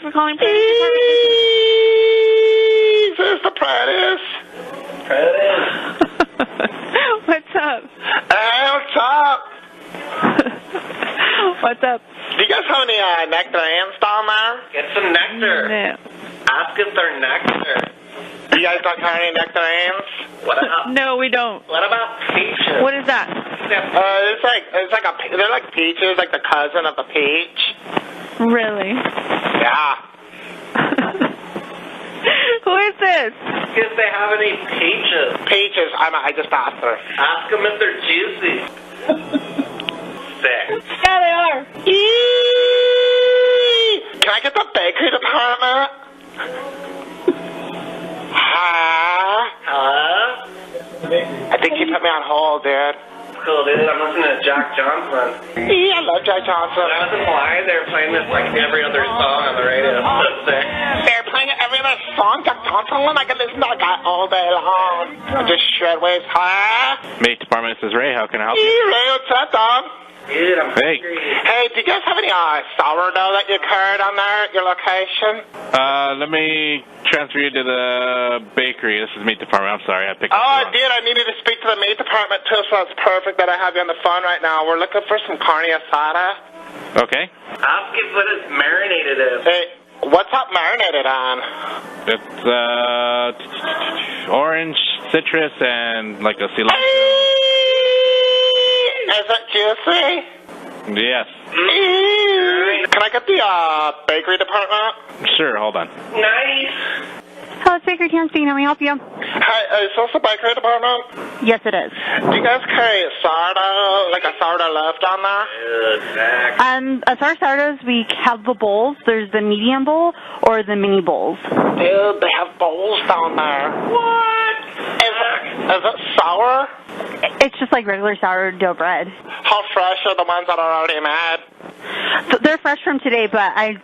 for calling. This is the Prentice. What's up? Hey, what's up? What's up? Do you guys have any nectarines down there? Get some nectar. No. Ask if they're nectar. You guys don't have any nectarines? What about? No, we don't. What about peaches? What is that? They're like peaches, like the cousin of the peach. Really? Yeah. Who is this? If they have any peaches. Peaches. I just asked her. Ask them if they're juicy. Sick. Yeah, they are. Can I get the bakery department? Hello? I think you put me on hold, dude. Cool, dude. I'm listening to Jack Johnson. Yeah, I love Jack Johnson. When I was in Hawaii, they were playing this like every other song on the radio. So sick. They're playing every other song, Jack Johnson, and I can listen to that guy all day long. Just shred waves. Huh? Mate Department, this is Ray. How can I help you? Hey, Ray, what's up, dog? Dude, I'm Hey. hungry. Hey, do you guys have any sourdough that you carried on there at your location? Let me transfer you to the bakery. This is Meat Department. I'm sorry, I picked up Oh, I the wrong- did. I needed to speak to the meat department, too, so it's perfect that I have you on the phone right now. We're looking for some carne asada. Okay. Ask if what it's marinated in. Hey, what's that marinated on? It's orange, citrus, and like a cilantro. Is it juicy? Yes. Can I get the bakery department? Sure, hold on. Nice. Hello, Bakery Can speaking. How may I help you? Hi, is this the bakery department? Yes, it is. Do you guys carry sourdough, like a sourdough loaf down there? Good, Zach. As far as sourdoughs, we have the bowls. There's the medium bowl or the mini bowls. Dude, they have bowls down there. What? Is it sour? It's just like regular sourdough bread. How fresh are the ones that are already made? So they're fresh from today, but I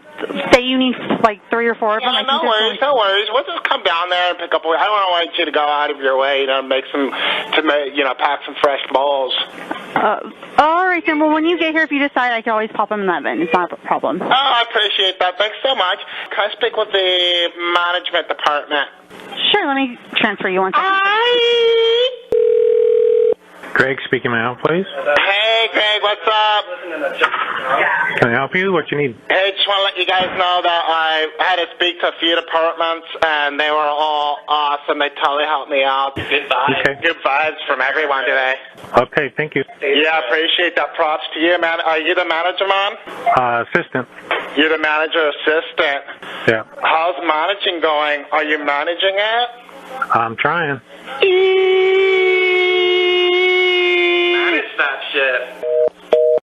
say you need like 3 or 4 of them. Yeah, I no think worries, no worries. We'll just come down there and pick up. I don't want you to go out of your way, make some, pack some fresh bowls. all right, then. Well, when you get here, if you decide, I can always pop them in the oven. It's not a problem. Oh, I appreciate that. Thanks so much. Can I speak with the management department? Sure, let me transfer you 1 second. Greg speaking, may I help, please? Hey, Greg, what's up? Can I help you? What you need? Hey, just want to let you guys know that I had to speak to a few departments, and they were all awesome. They totally helped me out. Good vibes. Okay. Good vibes from everyone today. Okay, thank you. Yeah, I appreciate that. Props to you, man. Are you the manager, man? Assistant. You're the manager assistant. Yeah. How's managing going? Are you managing it? I'm trying.